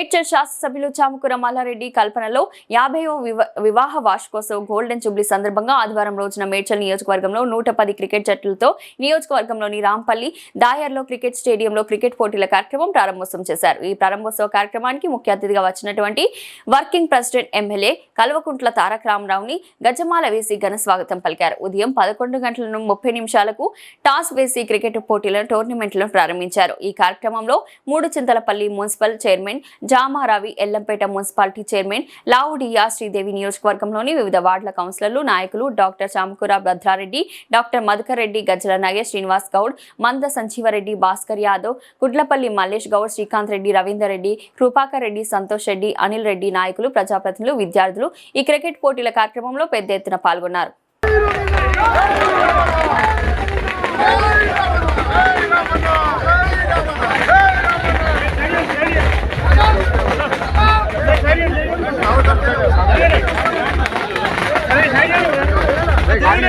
మేడ్చల్ శాసనసభ్యులు చామకూర మల్లారెడ్డి కల్పనలో 50వ వివాహ వార్షికోత్సవం గోల్డెన్ జూబ్లీ సందర్భంగా ఆదివారం రోజున మేడ్చల్ నియోజకవర్గంలో 110 క్రికెట్ జట్లతో నియోజకవర్గంలోని రాంపల్లి దాయర్లో క్రికెట్ స్టేడియంలో క్రికెట్ పోటీల కార్యక్రమం ప్రారంభోత్సవం చేశారు. ఈ ప్రారంభోత్సవ కార్యక్రమానికి ముఖ్య అతిథిగా వచ్చినటువంటి working president MLA Kalvakuntla Taraka రామారావుని గజమాల వేసి ఘన స్వాగతం పలికారు. ఉదయం 11:30 టాస్ వేసి క్రికెట్ పోటీల టోర్నమెంట్లను ప్రారంభించారు. ఈ కార్యక్రమంలో Muduchintalapalli municipal chairman Jamaravi, Ellampet municipality chairman Lavudiya Sridevi, నియోజకవర్గంలోని వివిధ వార్డుల కౌన్సిలర్లు, నాయకులు డాక్టర్ చామకూర భద్రారెడ్డి, డాక్టర్ మధుకర్ రెడ్డి, గజ్జల నగేష్, శ్రీనివాస్ గౌడ్, మంద సంజీవరెడ్డి, భాస్కర్ యాదవ్, గుడ్లపల్లి మల్లేష్ గౌడ్, శ్రీకాంత్ రెడ్డి, రవీందర్ రెడ్డి, కృపాకర్ రెడ్డి, సంతోష్ రెడ్డి, అనిల్ రెడ్డి, నాయకులు, ప్రజాప్రతినిధులు, విద్యార్థులు ఈ క్రికెట్ పోటీల కార్యక్రమంలో పెద్ద ఎత్తున పాల్గొన్నారు.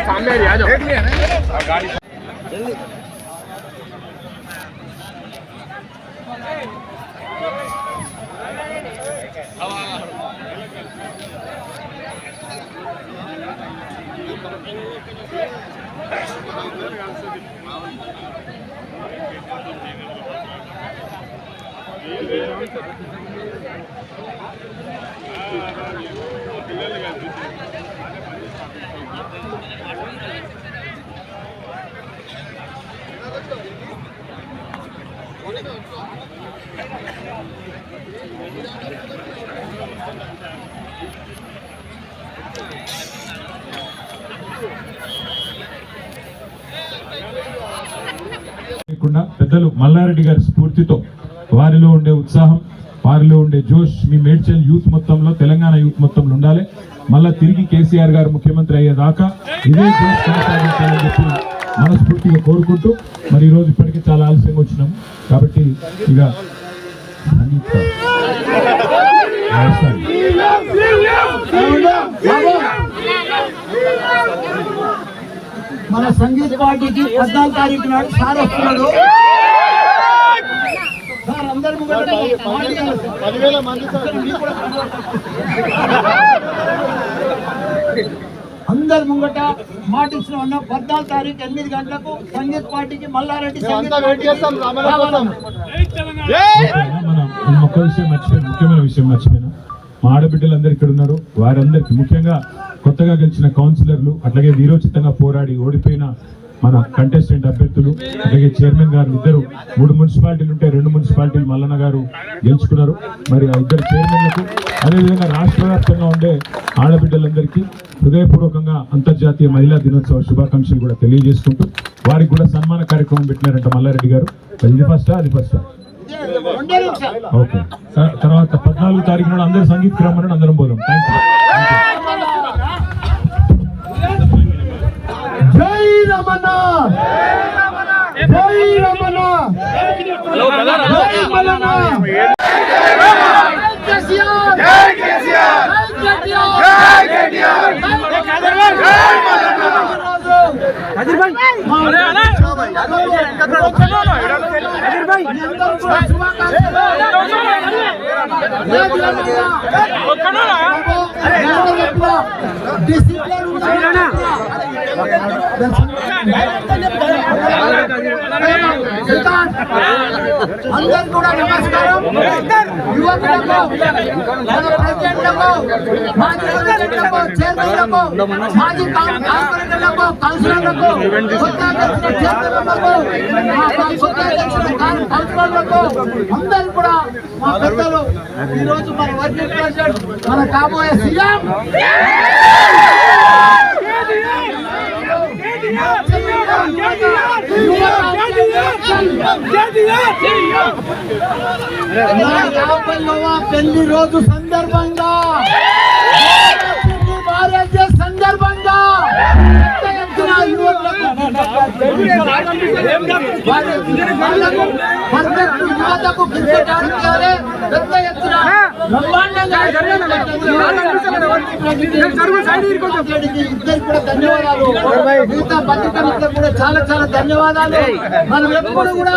सामने आ जाओ, देख लिया ना गाड़ी जल्दी। పెద్దలు మల్లారెడ్డి గారి స్ఫూర్తితో వారిలో ఉండే ఉత్సాహం, వారిలో ఉండే జోష్ మీ మేడ్చల్ యూత్ మొత్తంలో, తెలంగాణ యూత్ మొత్తంలో ఉండాలి. మళ్ళా తిరిగి కేసీఆర్ గారు ముఖ్యమంత్రి అయ్యేదాకా ఇదే జోష్ కొనసాగించాలని చెప్పి మనస్ఫూర్తిగా కోరుకుంటూ, మరి ఈ రోజు ఇప్పటికీ చాలా ఆలస్యంగా వచ్చినాం కాబట్టి ఇక మన సంగీత పార్టీకి 14 తారీఖు నాడు సార్ వస్తున్నాడు. సార్ అందరి ముంగట 10,000 మంది అందరి ముంగట మాట ఇచ్చిన 14 తారీఖు 8 గంటలకు సంగీత పార్టీకి మల్లారెడ్డి ఒక్క విషయం మర్చిపోయిన, ముఖ్యమైన విషయం మర్చిపోయినా, మా ఆడబిడ్డలందరూ ఇక్కడ ఉన్నారు. వారందరికీ ముఖ్యంగా కొత్తగా గెలిచిన కౌన్సిలర్లు, అట్లాగే వీరోచితంగా పోరాడి ఓడిపోయిన మన కంటెస్టెంట్ అభ్యర్థులు, అలాగే చైర్మన్ గారు ఇద్దరు, 3 మున్సిపాలిటీలు ఉంటే 2 మున్సిపాలిటీలు మల్లన్న గారు గెలుచుకున్నారు. మరి ఆ ఇద్దరు చైర్మన్లకు, అదేవిధంగా రాష్ట్ర వ్యాప్తంగా ఉండే ఆడబిడ్డలందరికీ హృదయపూర్వకంగా అంతర్జాతీయ మహిళా దినోత్సవ శుభాకాంక్షలు కూడా తెలియజేసుకుంటూ, వారికి కూడా సన్మాన కార్యక్రమం పెట్టినారంట మల్లారెడ్డి గారు. ఇది ఫస్టా, అది ఫస్టా? ఓకే. తర్వాత 14 తారీఖు నాడు అందరూ సంగీత క్రమం అందరం పోదాం. Thank you. జై రమణ, జై రమణ, జై మల్లన్న, జై కేసీఆర్, జై కేటీఆర్, అందరూ కూడా నమస్కారం. యువకులకు, ప్రెసిడెంట్లకు, మాజీ ప్రెసిడెంట్లకు, చైర్మన్లకు, మాజీ కార్పొరేటర్లకు, కౌన్సిలర్లకు, అందరూ కూడా మా పెద్దలు ఈరోజు మన వర్కింగ్ ప్రెసిడెంట్, మన కాబోయే సీఎం పెళ్లి రోజు సందర్భంగా, భార్య సందర్భంగా పెద్ద ఎత్తున యువకులకు వాళ్ళకు పర్ఫెక్ట్ యువతకు క్రికెట్ ఆడితే పెద్ద ఎత్తున బ్రహ్మాండంగా ఇద్దరికి కూడా ధన్యవాదాలు. మిగతా పత్రికా మిత్రులకు కూడా చాలా చాలా ధన్యవాదాలు. మనం ఎప్పుడు కూడా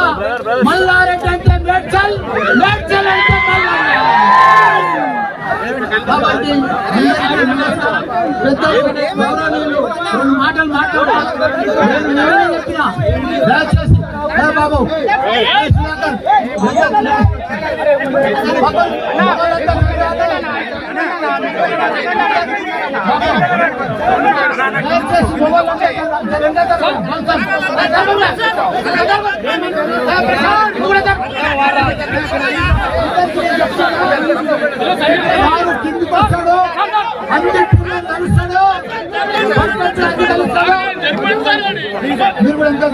మల్లారెడ్డి అంటే మేడ్చల్, మేడ్చల్ అంటే మల్లారెడ్డి. కాబట్టి పెద్దలు గౌరవనీయులు రెండు మాటలు మాట్లాడారు. నేను చెప్పిన దయచేసి బాబు కిందికి వస్తాడు, అన్నింటిలో కలుస్తాడు, మీరు కూడా ఎంత